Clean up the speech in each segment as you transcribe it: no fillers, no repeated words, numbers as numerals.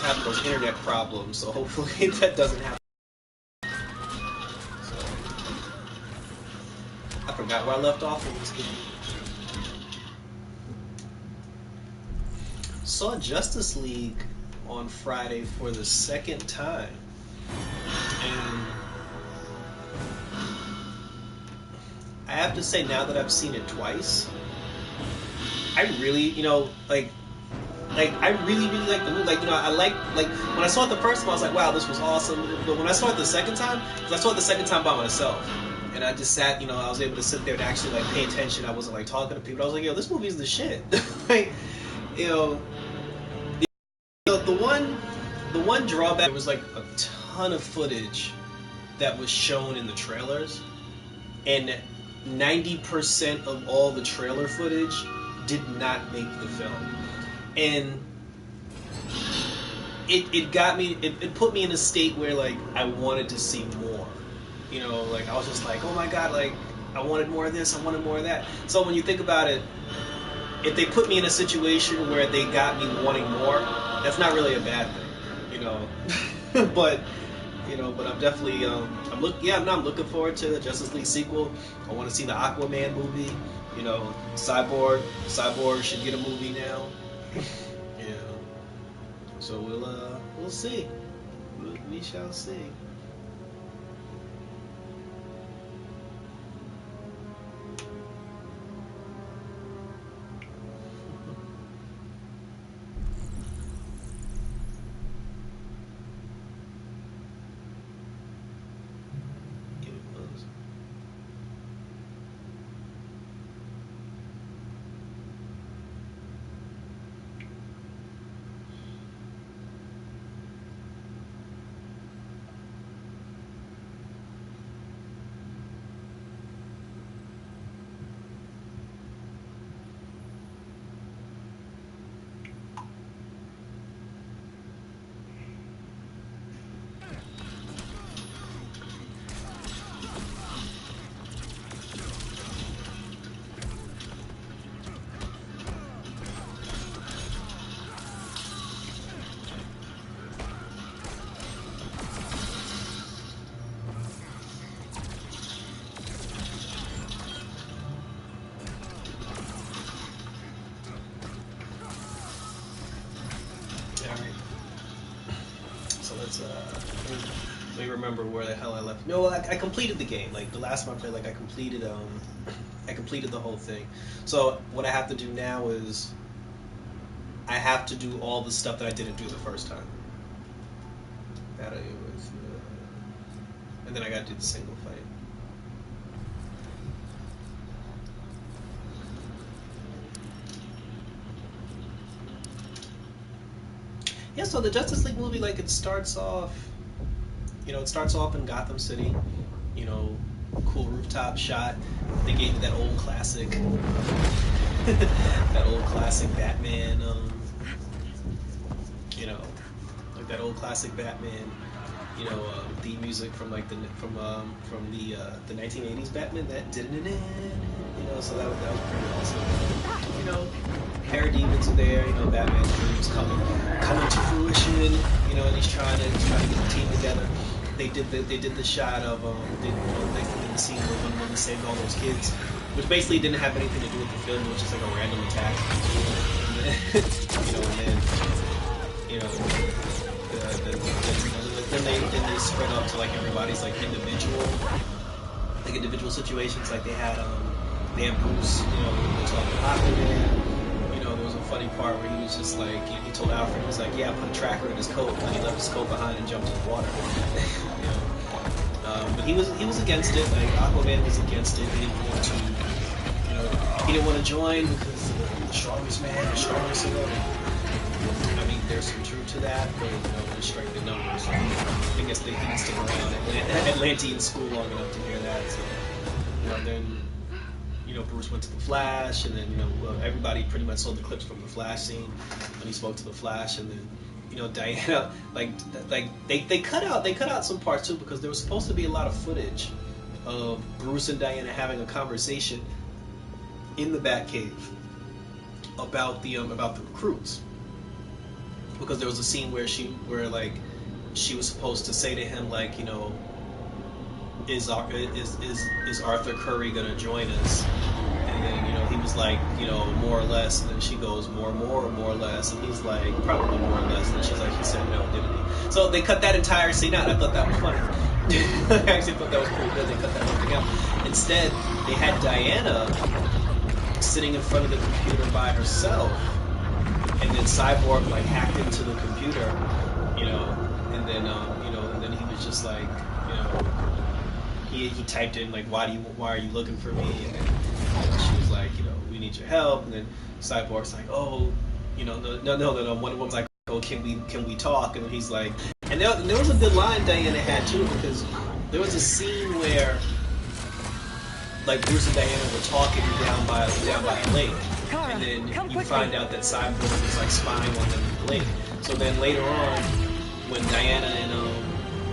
having those internet problems, so hopefully that doesn't happen. So, I forgot where I left off in this game. Saw Justice League on Friday for the second time, and I have to say, now that I've seen it twice, I really, I really, really like the movie. I like when I saw it the first time, I was like, wow, this was awesome. But when I saw it the second time, because I saw it the second time by myself, and I just sat, I was able to sit there and actually like pay attention. I wasn't like talking to people. I was like, yo, this movie's the shit. like, you know, the one drawback, there was like a ton of footage that was shown in the trailers, and 90% of all the trailer footage did not make the film. And it got me, it put me in a state where like I wanted to see more. Like I was just like, oh my god, like I wanted more of this, I wanted more of that. So when you think about it, if they put me in a situation where they got me wanting more, that's not really a bad thing, but but I'm definitely I'm looking forward to the Justice League sequel. I want to see the Aquaman movie. Cyborg should get a movie now. So we'll see. We shall see. Let me remember where the hell I left. No, I completed the game. Like the last one I played, like I completed the whole thing. So what I have to do now is I have to do all the stuff that I didn't do the first time. That it was, and then I got to do the single fight. Yeah, so the Justice League movie, like it starts off in Gotham City, cool rooftop shot. They gave me that old classic, that old classic Batman, like that old classic Batman, theme music from like the 1980s Batman, that didn't, so that was pretty awesome. Parademons are there, Batman's dreams coming to fruition, and he's trying to get the team together. They did the shot of they did the scene when they saved all those kids, which basically didn't have anything to do with the film. It was just like a random attack, then they spread up to like everybody's like individual situations. Like they had Bruce, talking to Aquaman. There was a funny part where he was just like, he told Alfred, he was like, yeah, put a tracker in his coat, and he left his coat behind and jumped in the water. But he was against it. Like Aquaman was against it. He didn't want to join because the strongest man, the strongest. I mean, there's some truth to that, but the strength in numbers. I guess they didn't stick around Atlantean school long enough to hear that. So, then. Bruce went to the Flash, and then everybody pretty much saw the clips from the Flash scene when he spoke to the Flash, and then Diana, like they cut out some parts too, because there was supposed to be a lot of footage of Bruce and Diana having a conversation in the Batcave about the recruits, because there was a scene where like she was supposed to say to him like, you know, is Arthur Curry gonna join us? And then, you know, he was like, you know, more or less. And then she goes, more or less. And he's like, probably more or less. And she's like, he said no, didn't he? So they cut that entire scene out. I thought that was funny. I actually thought that was pretty good. They cut that whole thing out. Instead, they had Diana sitting in front of the computer by herself. And then Cyborg like hacked into the computer, you know, and then you know, and then he was just like, you know, he typed in like, why are you looking for me? And then, you know, she was like, you know, we need your help. And then Cyborg's like, oh, you know, no. Wonder Woman's like, oh, can we talk? And he's like, and there was a good line Diana had too, because there was a scene where like Bruce and Diana were talking down by the lake. And then you find out that Cyborg was like spying on them in the lake. So then later on, when Diana and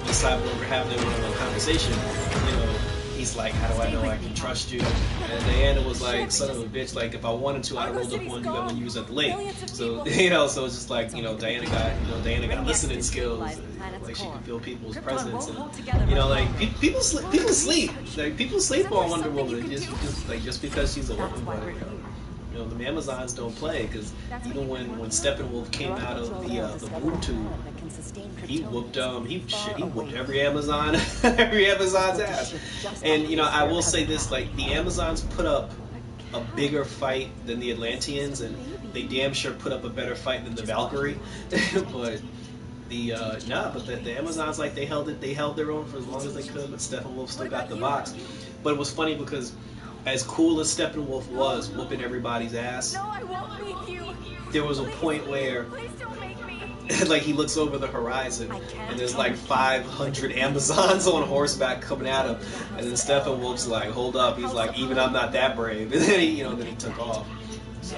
Cyborg were having their one-on-one conversation, you know, he's like, how do I know I can trust you? And Diana was like, son of a bitch, like if I wanted to, I'd have rolled up on you when you was at the lake. So, you know, so it's just like, you know, Diana got listening skills. Like she can feel people's presence, and you know, like people sleep. Like people sleep on Wonder Woman just because she's a woman. But, you know, the Amazons don't play, because even when Steppenwolf came out of the boob tube, he whooped every Amazon's ass. And you know, I will say this, like the Amazons put up a bigger fight than the Atlanteans, and they damn sure put up a better fight than the Valkyrie. But the Amazons, like they held their own for as long as they could, but Steppenwolf still got the box. But it was funny because as cool as Steppenwolf was whooping everybody's ass, there was a point where like he looks over the horizon and there's like 500 Amazons on horseback coming at him, and then Steppenwolf's like, hold up, he's like, even I'm not that brave. And then he took off. So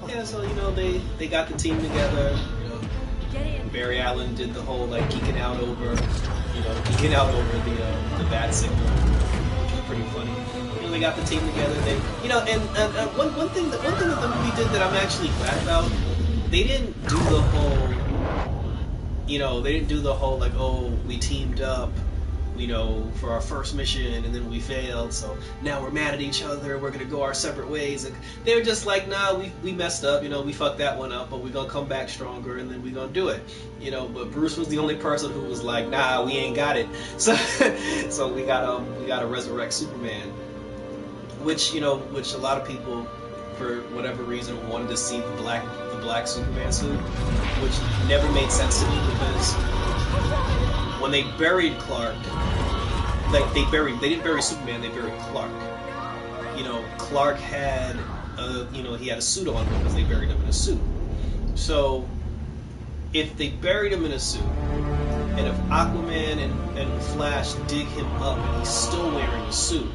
yeah, so you know, they got the team together. You know, Barry Allen did the whole like geeking out over the bat signal, which was pretty funny. They got the team together. They, you know, and one thing that the movie did that I'm actually glad about, they didn't do the whole, like, oh, we teamed up, you know, for our first mission and then we failed, so now we're mad at each other, we're gonna go our separate ways. And they were just like, nah, we messed up, you know, we fucked that one up, but we're gonna come back stronger and then we're gonna do it, you know. But Bruce was the only person who was like, nah, we ain't got it. So we gotta resurrect Superman. Which a lot of people, for whatever reason, wanted to see the black Superman suit, which never made sense to me, because when they buried Clark, like they didn't bury Superman, they buried Clark. You know, Clark had he had a suit on because they buried him in a suit. So if they buried him in a suit, and if Aquaman and Flash dig him up and he's still wearing a suit,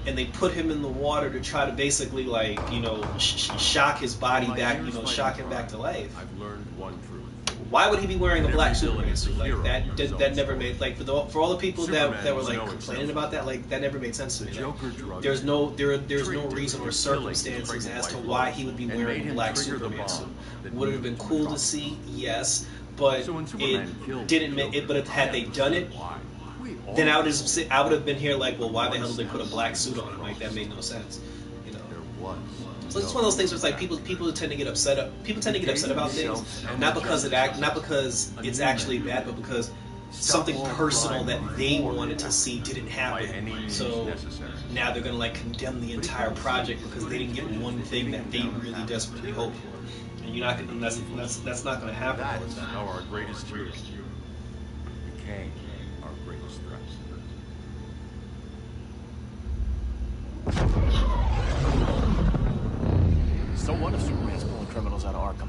and they put him in the water to try to basically, like, you know, shock his body back, you know, shock him back to life. I've learned one truth. Why would he be wearing a black Superman suit? Like that never made, like, for all the people that were like complaining about that, like that never made sense to me. Like, there's no reason or circumstances as to why he would be wearing a black Superman suit. Would it have been cool to see? Yes, but it didn't make it. But had they done it, then I would have been here like, well, why the hell did they put a black suit on him? Like, that made no sense, you know. So it's one of those things where it's like people tend to get upset. People tend to get upset about things, not because it's actually bad, but because something personal that they wanted to see didn't happen. So now they're gonna like condemn the entire project because they didn't get one thing that they really desperately hoped for. And you're not gonna. That's not gonna happen all the time. Our greatest fear became our greatest threat. So what if Superman's pulling criminals out of Arkham?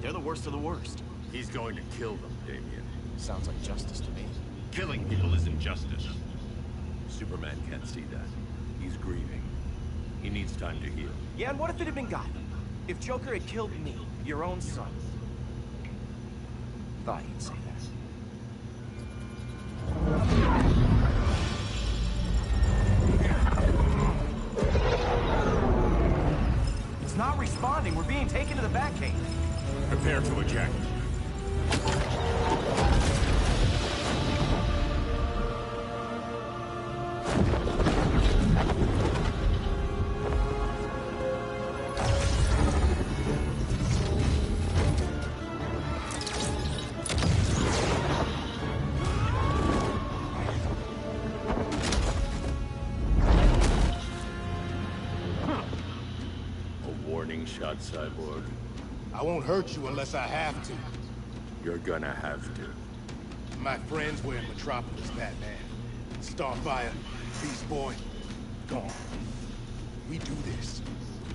They're the worst of the worst. He's going to kill them, Damian. Sounds like justice to me. Killing people isn't justice. Superman can't see that. He's grieving. He needs time to heal. Yeah, and what if it had been Gotham? If Joker had killed me, your own son? Thought he'd say that. It's not responding. We're being taken to the Batcave. Prepare to eject. shot, Cyborg. I won't hurt you unless I have to. You're gonna have to. My friends were in Metropolis, Batman. Starfire, Beast Boy, gone. We do this.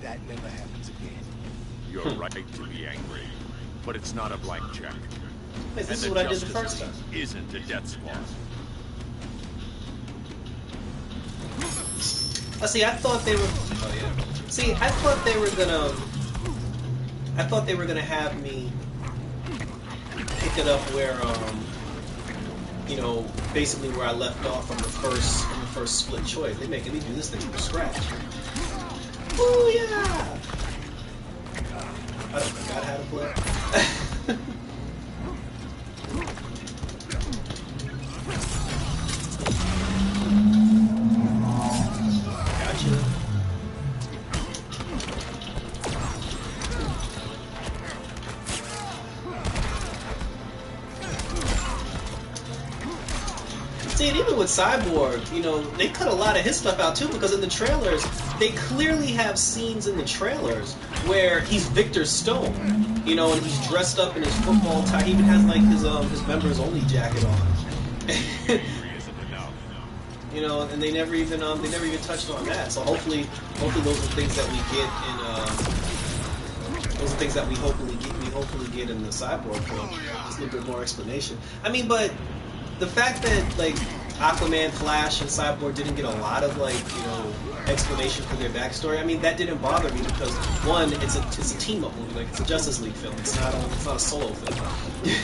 That never happens again. You're right to be angry, but it's not a blank check. Wait, this And is the what I did the Justice first time. League isn't a death squad. See, I thought they were. Oh yeah. See, I thought they were gonna. I thought they were gonna have me pick it up where, you know, basically where I left off on the first split choice. They making me do this thing from scratch. Oh yeah! I forgot how to play. Gotcha. See, and even with Cyborg, you know, they cut a lot of his stuff out too, because in the trailers, they clearly have scenes in the trailers where he's Victor Stone, you know, and he's dressed up in his football tie. He even has like his members only jacket on. You know, and they never even touched on that. So hopefully those are things that we get in those are things that we hopefully get in the Cyborg film. Just a little bit more explanation. I mean, but the fact that like Aquaman, Flash, and Cyborg didn't get a lot of like, you know, explanation for their backstory. I mean, that didn't bother me because one, it's a team up movie, like it's a Justice League film. It's not a solo film.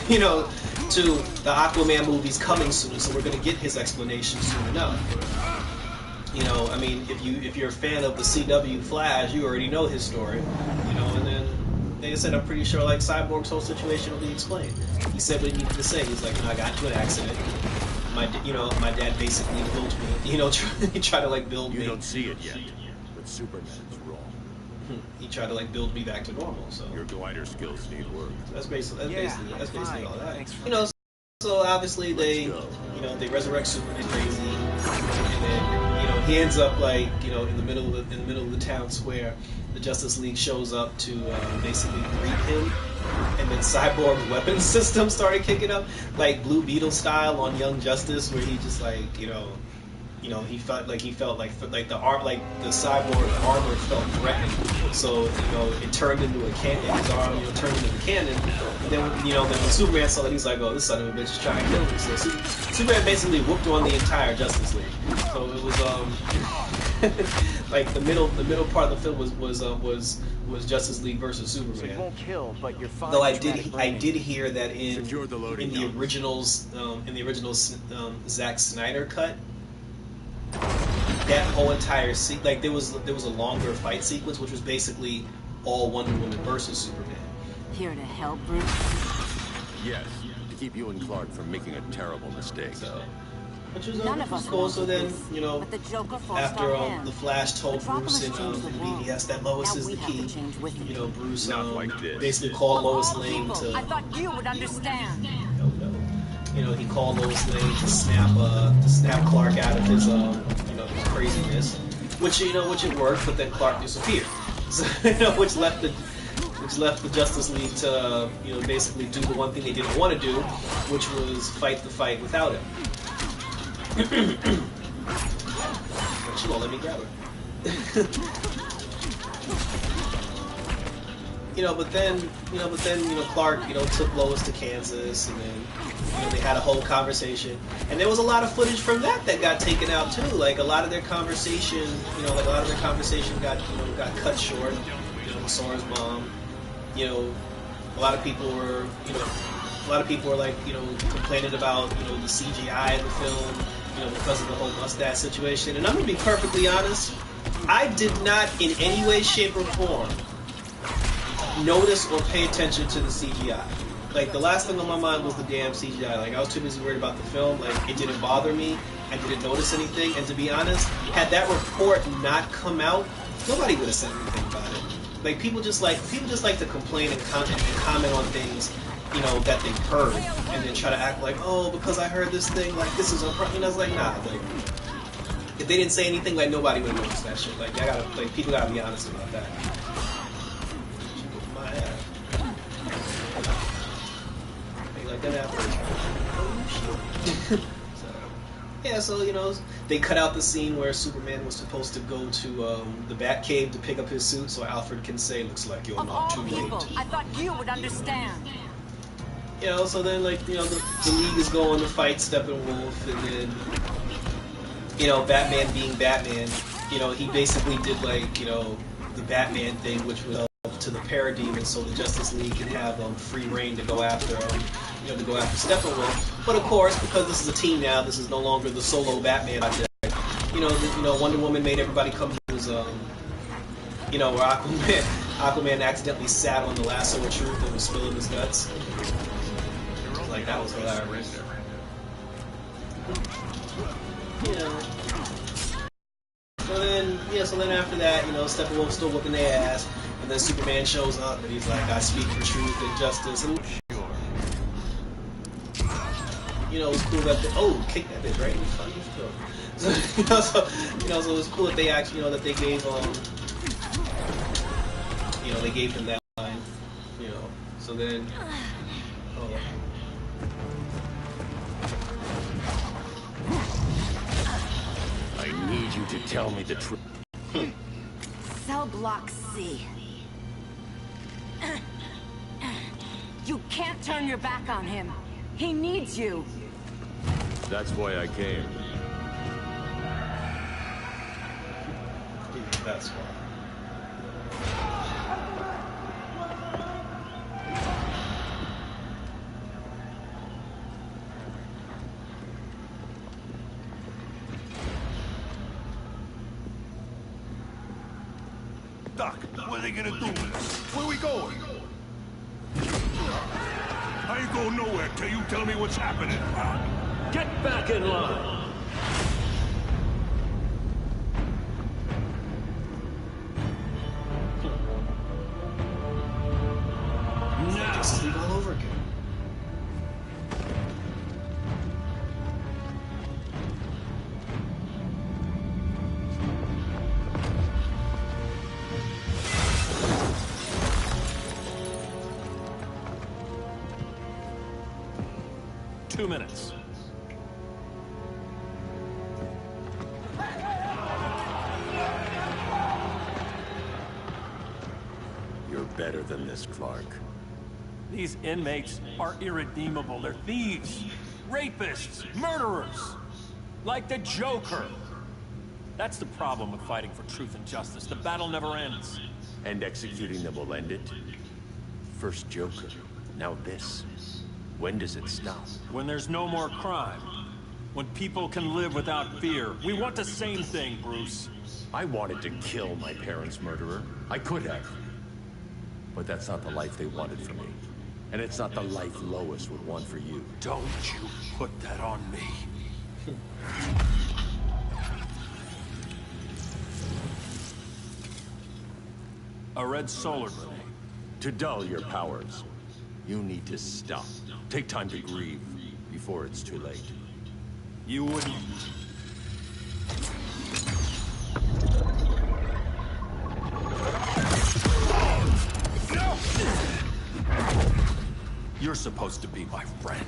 You know, two, the Aquaman movie's coming soon, so we're gonna get his explanation soon enough. You know, I mean, if you're a fan of the CW Flash, you already know his story. You know, and then like I said, I'm pretty sure like Cyborg's whole situation will be explained. He said what he needed to say. He's like, you know, I got into an accident. My dad basically built me. You know, he tried to like build me. You don't see it yet, but Superman's wrong. He tried to like build me back to normal. So Your glider skills need work. that's basically all that. Thanks for You know, so obviously they resurrect Superman crazy, and then you know he ends up like, you know, in the middle of the town square. The Justice League shows up to basically greet him, and then Cyborg's weapon system started kicking up, like Blue Beetle style on Young Justice, where he just like, you know, he felt like the Cyborg armor felt threatened, so you know it turned into a cannon. His arm, you know, turned into a cannon. And then when Superman saw it, he's like, "Oh, this son of a bitch is trying to kill me." So Superman basically whooped on the entire Justice League. So it was like the middle part of the film was Justice League versus Superman. So you won't kill, but you're fine. Though I did hear that in the originals Zack Snyder cut, that whole entire like there was a longer fight sequence which was basically all Wonder Woman versus Superman. Here to help, Bruce? Yes, to keep you and Clark from making a terrible mistake. So, which was None of us cool. So then, you know, but the Joker forced after our hand. the Flash told Metropolis Bruce and changed the world. BVS that Lois Now is we the have to key, change with you know, Bruce Not like this. basically called Of Lois all Lane people, to. I thought you would understand. You know, he called Lois Lane to snap Clark out of his his craziness, which it worked, but then Clark disappeared. So, you know, which left the Justice League to, you know, basically do the one thing they didn't want to do, which was fight the fight without him. She won't let me grab her. But then Clark, took Lois to Kansas, and then, they had a whole conversation, and there was a lot of footage from that got taken out too. Like a lot of their conversation, got cut short. The SARS bomb. A lot of people were like, complaining about, the CGI in the film, because of the whole mustache situation. And I'm gonna be perfectly honest, I did not in any way, shape, or form notice or pay attention to the CGI. Like, the last thing on my mind was the damn CGI. Like, I was too busy worried about the film. Like, it didn't bother me. I didn't notice anything. And to be honest, had that report not come out, nobody would have said anything about it. Like, people just like to complain and comment on things, that they've heard, and then try to act like, oh, because I heard this thing, like, this is a problem. I was like, nah. Like, if they didn't say anything, like, nobody would have noticed that shit. Like, people gotta be honest about that. then after, oh shit. So, yeah, so you know, they cut out the scene where Superman was supposed to go to the Batcave to pick up his suit, so Alfred can say, "Looks like you're Of not all too people, late." I thought you would understand. You know, so then like you know the League is going to fight Steppenwolf, and then you know Batman being Batman, you know he basically did like you know the Batman thing, which was to the Parademons, so the Justice League can have free reign to go after you know to go after Steppenwolf. But of course, because this is a team now, this is no longer the solo Batman project. You know Wonder Woman made everybody come to his you know where Aquaman accidentally sat on the lasso of truth and was spilling his guts. Like that was hilarious. You know. So then after that, you know, Steppenwolf's still whipping their ass, and then Superman shows up and he's like, "I speak for truth and justice." And you know, it was cool that kick that bitch right in the fucking throat. So it was cool that they actually, you know, that they gave you know, they gave him that line, you know. So then, I need you to tell me the truth. Cell Block C. You can't turn your back on him. He needs you. That's why I came. that's why. Doc, what are they gonna do with us? Where we going? I ain't going nowhere till you tell me what's happening. Get back in line! Justice League all over again. Two minutes. You're better than this, Clark. These inmates are irredeemable. They're thieves, rapists, murderers. Like the Joker. That's the problem with fighting for truth and justice. The battle never ends. And executing them will end it? First Joker, now this. When does it stop? When there's no more crime. When people can live without fear. We want the same thing, Bruce. I wanted to kill my parents' murderer. I could have. But that's not the life they wanted for me. And it's not the life Lois would want for you. Don't you put that on me. A red solar grenade. To dull your powers, you need to stop. Take time to grieve before it's too late. You wouldn't... You're supposed to be my friend.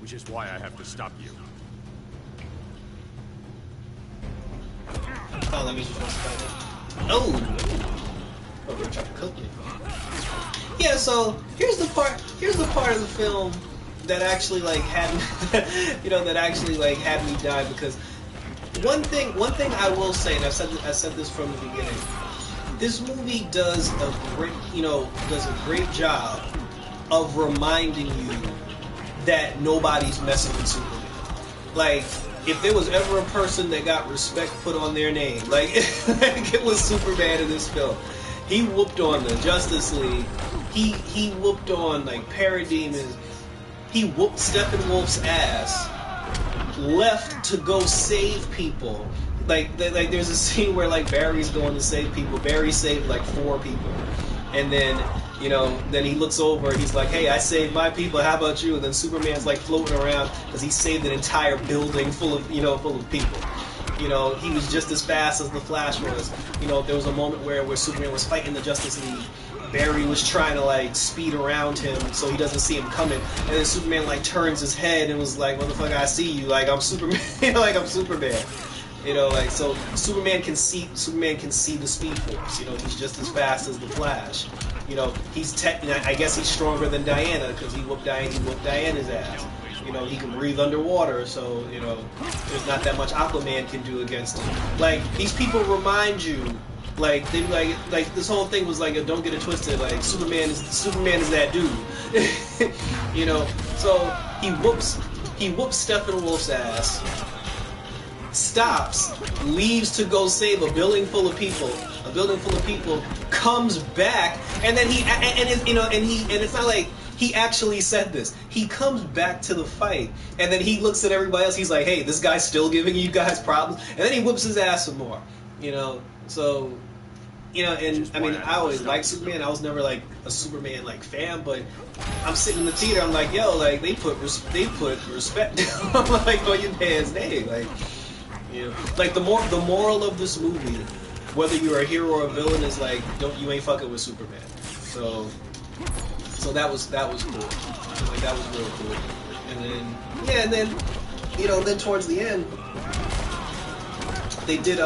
Which is why I have to stop you. Oh, that means you're supposed to fight it. Oh! Oh, they're trying to cook me. Yeah, so here's the part of the film that actually like had you know, that actually like had me die, because one thing I will say, and I said this from the beginning, this movie does a great job of reminding you that nobody's messing with Superman. Like, if there was ever a person that got respect put on their name, like it was Superman in this film. He whooped on the Justice League. He whooped on like Parademons. He whooped Steppenwolf's ass. Left to go save people. Like there's a scene where like Barry's going to save people. Barry saved like 4 people, and then then he looks over and he's like, "Hey, I saved my people. How about you?" And then Superman's like floating around because he saved an entire building full of people. He was just as fast as the Flash was. There was a moment where Superman was fighting the Justice League, Barry was trying to like speed around him so he doesn't see him coming, and then Superman like turns his head and was like, "Motherfucker, I see you. Like I'm Superman. Like I'm Superman." You know, like so Superman can see the Speed Force. You know, he's just as fast as the Flash. You know, I guess he's stronger than Diana because he whooped Diana's ass. You know, he can breathe underwater, so you know, there's not that much Aquaman can do against him. Like these people remind you. Like they like this whole thing was like, don't get it twisted. Like Superman is that dude, you know. So he whoops Steppenwolf's ass, stops, leaves to go save a building full of people. Comes back, and then it's not like he actually said this. He comes back to the fight, and then he looks at everybody else. He's like, hey, this guy's still giving you guys problems, and then he whoops his ass some more. You know, so. You know, and I mean, I always liked Superman. I was never like a Superman like fan, but I'm sitting in the theater. I'm like, yo, like they put respect like on your man's name, like you know, like the moral of this movie, whether you're a hero or a villain, is like you ain't fucking with Superman. So that was cool. Like that was real cool. And then you know, then towards the end, they did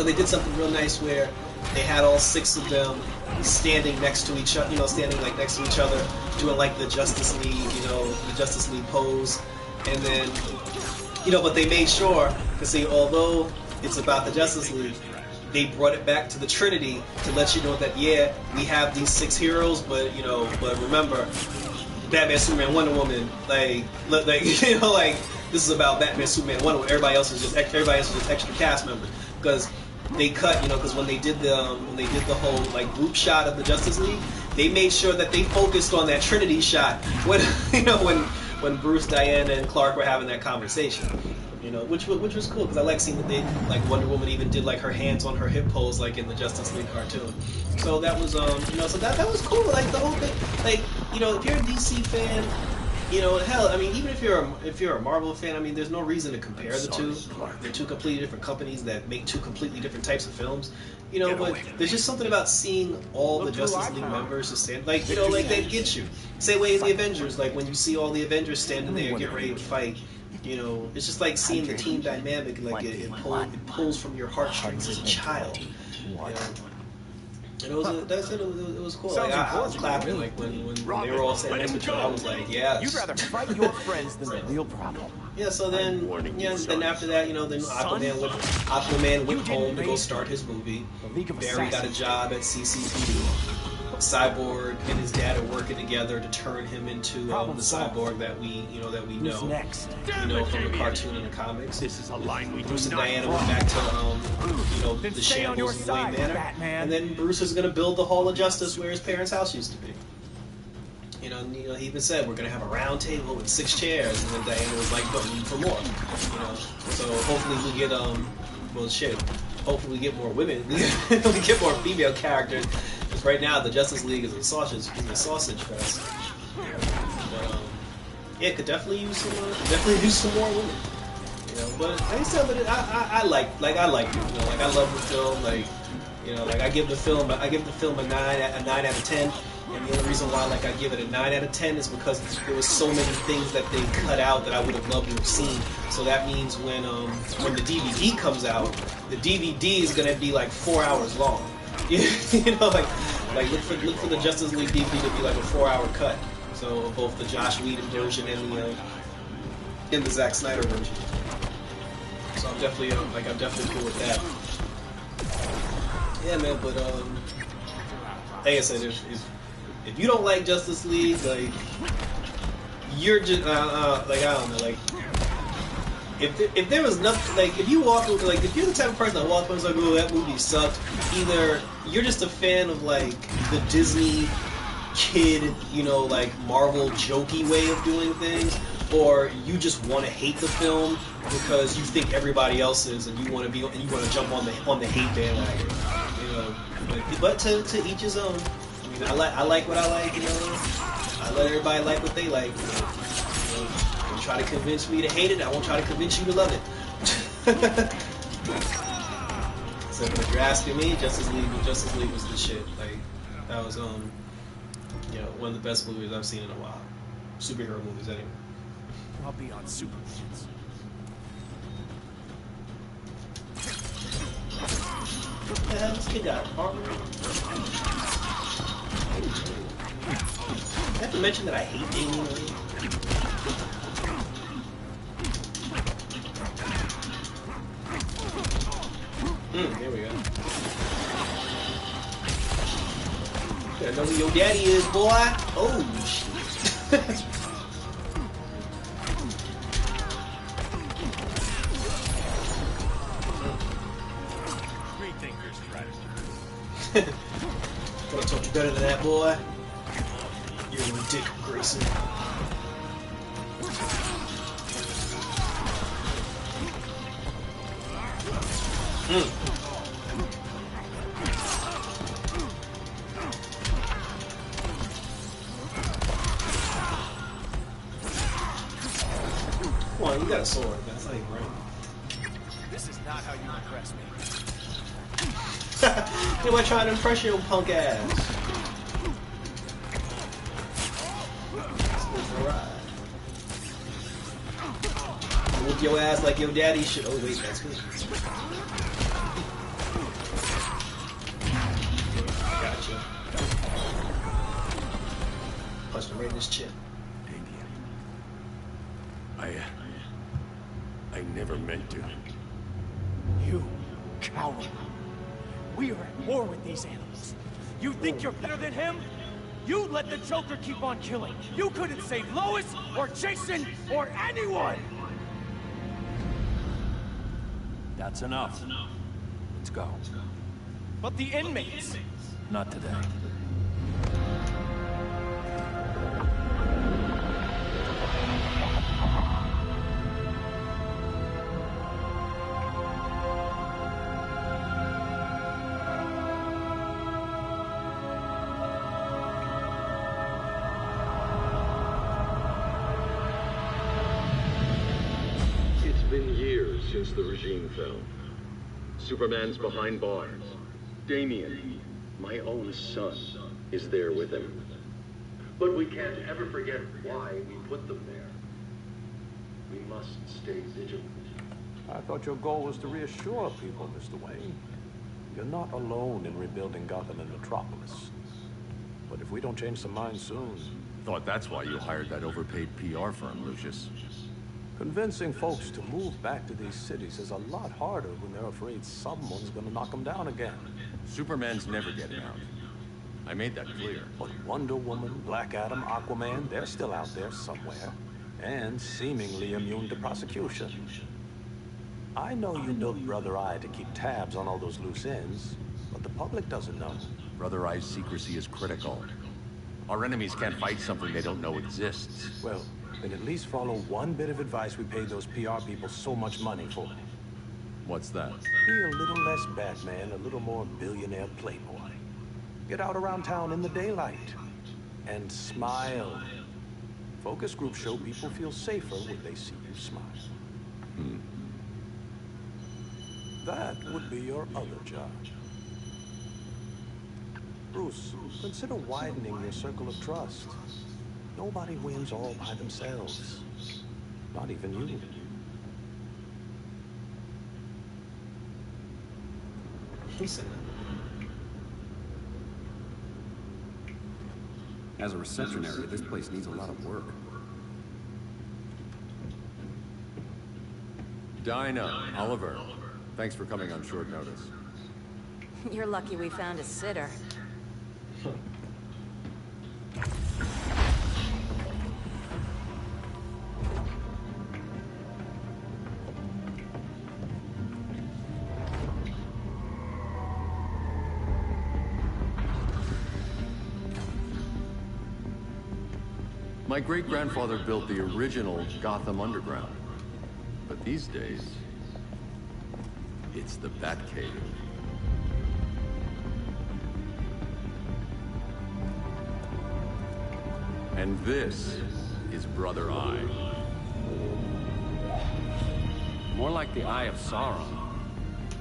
they did something real nice where they had all 6 of them standing next to each other, you know, doing like the Justice League, you know, the Justice League pose, and then, you know, but they made sure to see, although it's about the Justice League, they brought it back to the Trinity to let you know that yeah, we have these 6 heroes, but you know, but remember, Batman, Superman, Wonder Woman, like you know, like this is about Batman, Superman, Wonder Woman. Everybody else is just extra cast members because. They cut, you know, because when they did the whole like group shot of the Justice League, they made sure that they focused on that Trinity shot when you know when Bruce, Diana, and Clark were having that conversation, you know, which was cool because I like seeing that they like Wonder Woman even did like her hands on her hip pose like in the Justice League cartoon. So that was you know, so that was cool. Like the whole thing, like you know, if you're a DC fan. You know, hell, I mean, even if you're a Marvel fan, I mean, there's no reason to compare the two. They're two completely different companies that make two completely different types of films. You know, but there's just something about seeing all the Justice League members just stand, like, you know, like they get you. Same way in the Avengers, like when you see all the Avengers standing there getting ready to fight. You know, it's just like seeing the team dynamic, like it pulls from your heartstrings as a child. You know? And it was cool. Like, I was clapping like when they were all saying next to I was like, yeah. You'd rather fight your friends than the real problem. Yeah. So then, then after that, you know, then Aquaman went home to go start his movie. Barry got a job at CCP. Cyborg and his dad are working together to turn him into the cyborg that we know. Next? You know, from the cartoon and the comics. This is a line we Bruce do and not Diana went back to you know, the shambles in Wayne Manor, and then Bruce is going to build the Hall of Justice where his parents' house used to be. You know, he even said we're going to have a round table with 6 chairs, and then Diana was like, "But we need for more." You know, so hopefully we get hopefully we get more women, we get more female characters. Because right now the Justice League is a sausage fest. But yeah, it could definitely use some more women. You know, but like I said, but I like it. You know, like I love the film. Like, you know, like I give the film a 9 out of 10. And the only reason why like I give it a 9 out of 10 is because there was so many things that they cut out that I would have loved to have seen. So that means when the DVD comes out, the DVD is gonna be like 4 hours long. You know, like look for the Justice League DVD to be like a 4-hour cut. So both the Josh Whedon version and the Zack Snyder version. So I'm definitely cool with that. Yeah, man. But like I said, if you don't like Justice League, like you're just like I don't know, like if there was nothing, like if you walk over, like if you're the type of person that walks over and is like, oh, that movie sucked, either you're just a fan of like the Disney kid, you know, like Marvel jokey way of doing things, or you just want to hate the film because you think everybody else is, and you want to jump on the hate bandwagon, you know. But to each his own. I like what I like, you know. I let everybody like what they like. You know, don't try to convince me to hate it. I won't try to convince you to love it. So if you're asking me, Justice League was the shit. Like that was you know, one of the best movies I've seen in a while. Superhero movies anyway. I'll be on Superman's. What the hell? This kid got armor. I have to mention that I hate Damian Wayne. There we go. Gotta know who your daddy is, boy. Oh, shit. Rethink your strategy. But I told you better than that, boy. You're a Dick Grayson. Come on, you got a sword. That's not even right. This is not how you impress me. You want to try to impress your punk ass? Whoop your ass like your daddy should. Oh wait, that's good. Gotcha. Punched him right in his chin. I never meant to. You coward. We are at war with these animals. You think you're better than him? You let the Joker keep on killing. You couldn't save Lois or Jason or anyone! That's enough. Let's go. But the inmates. Not today. It's been years since the regime fell. Superman's behind bars. Damian, my own son, is there with him. But we can't ever forget why we put them there. We must stay vigilant. I thought your goal was to reassure people, Mr. Wayne. You're not alone in rebuilding Gotham and Metropolis. But if we don't change some minds soon... Thought that's why you hired that overpaid PR firm, Lucius. Convincing folks to move back to these cities is a lot harder when they're afraid someone's gonna knock them down again. Superman's never getting out. I made that clear. But Wonder Woman, Black Adam, Aquaman, they're still out there somewhere. And seemingly immune to prosecution. I know you built Brother Eye to keep tabs on all those loose ends, but the public doesn't know. Brother Eye's secrecy is critical. Our enemies can't fight something they don't know exists. Well, then at least follow one bit of advice we paid those PR people so much money for. What's that? Be a little less Batman, a little more billionaire playboy. Get out around town in the daylight. And smile. Focus groups show people feel safer when they see you smile. That would be your other job. Bruce, consider widening your circle of trust. Nobody wins all by themselves. Not even you. As a reception area, this place needs a lot of work. Dinah, Oliver, thanks for coming on short notice. You're lucky we found a sitter. My great-grandfather built the original Gotham Underground. But these days, it's the Batcave. And this is Brother Eye. More like the Eye of Sauron.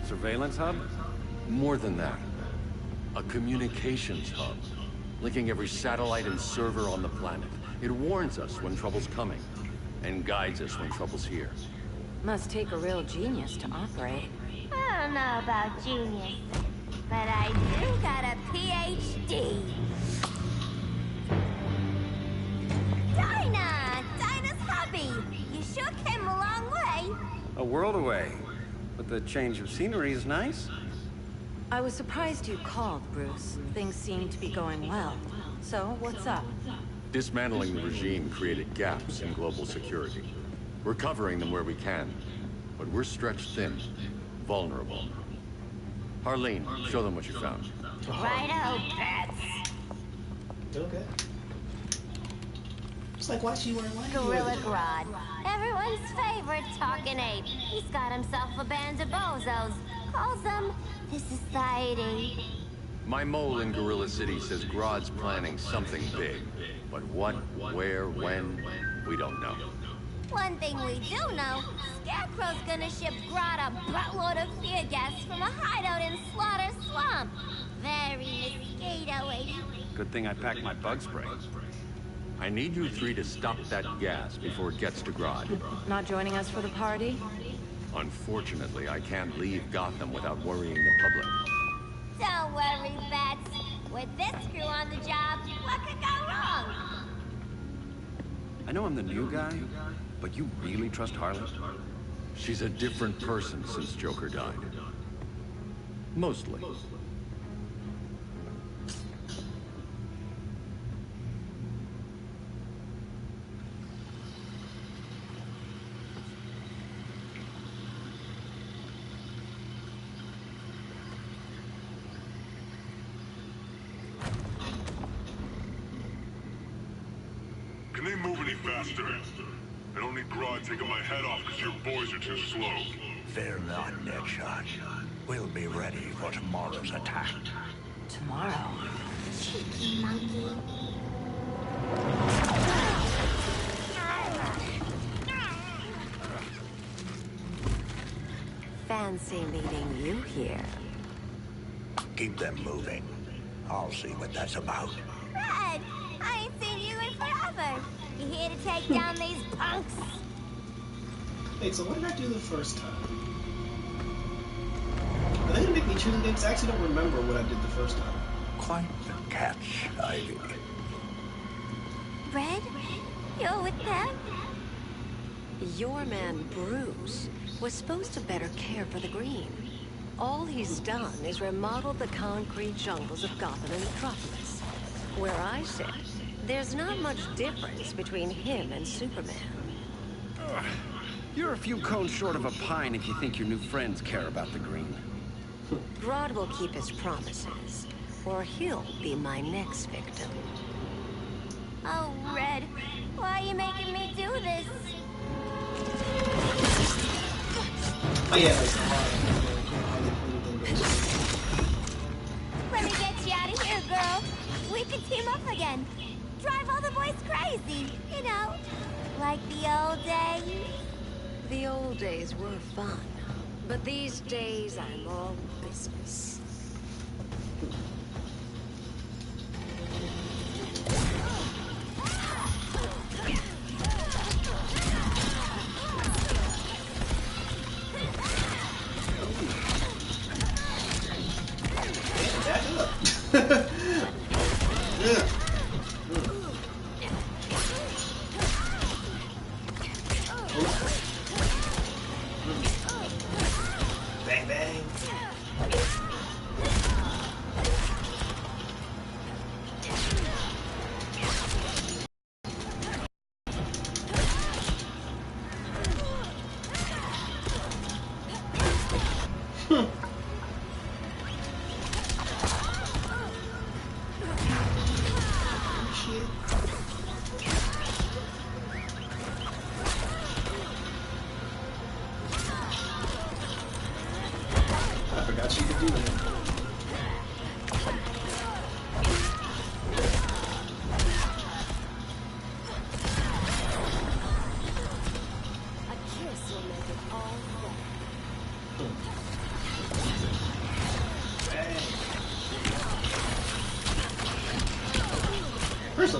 Surveillance hub? More than that. A communications hub, linking every satellite and server on the planet. It warns us when trouble's coming, and guides us when trouble's here. Must take a real genius to operate. I don't know about genius, but I do got a PhD. Dinah's hubby. You sure came a long way. A world away. But the change of scenery is nice. I was surprised you called, Bruce. Things seem to be going well. So, what's up? Dismantling the regime created gaps in global security. We're covering them where we can, but we're stretched thin, vulnerable. Harleen, show them what you found. Righto, Bats. Okay. It's like, why she wearing white? Gorilla Grodd. Everyone's favorite talking ape. He's got himself a band of bozos. Calls them the Society. My mole in Gorilla City says Grodd's planning something big. But what, where, when, we don't know. One thing we do know, Scarecrow's gonna ship Grodd a buttload of fear gas from a hideout in Slaughter Swamp. Very mosquito-y. Good thing I packed my bug spray. I need you three to stop that gas before it gets to Grodd. Not joining us for the party? Unfortunately, I can't leave Gotham without worrying the public. Don't worry, Bats. With this crew on the job, what could go wrong? I know I'm the new guy, but you really trust Harley? She's a different person since Joker died. Mostly. Can they move any faster? I don't need Grodd taking my head off because your boys are too slow. Fear not, Deadshot. We'll be ready for tomorrow's attack. Tomorrow? Cheeky monkey. Fancy meeting you here. Keep them moving. I'll see what that's about. Red, I ain't seen you in forever. You here to take down these punks? Wait, so what did I do the first time? Are they gonna make me choose again? 'Cause I actually don't remember what I did the first time. Quite the catch, Ivy. Red, you're with them? Your man, Bruce, was supposed to better care for the Green. All he's done is remodel the concrete jungles of Gotham and Metropolis. Where I sit, there's not much difference between him and Superman. You're a few cones short of a pine if you think your new friends care about the Green. Grodd will keep his promises, or he'll be my next victim. Oh, Red, why are you making me do this? Oh yeah, Let me get you out of here, girl. We can team up again. Drive all the boys crazy, you know, like the old days. The old days were fun, but these days I'm all business. Bang bang.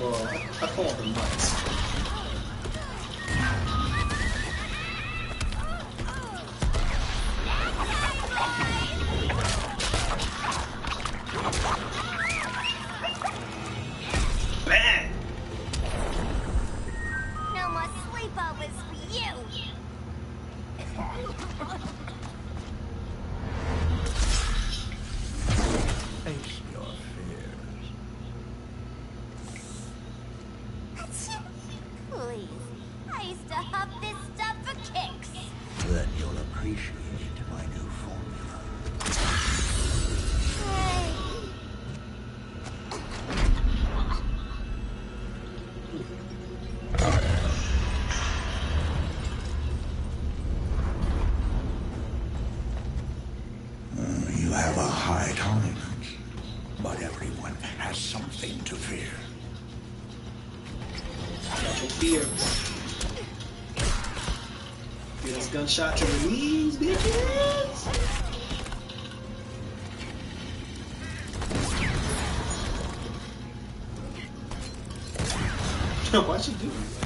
of all, I call them nuts. Bang! No more sleepovers for you. Face your fears. Please. I used to huff this stuff for kicks. Then you'll appreciate my new formula. Hey. You have a high tolerance, but everyone has something to fear. Got your fear. Get this gunshot to the knees, bitches! Why'd you do it?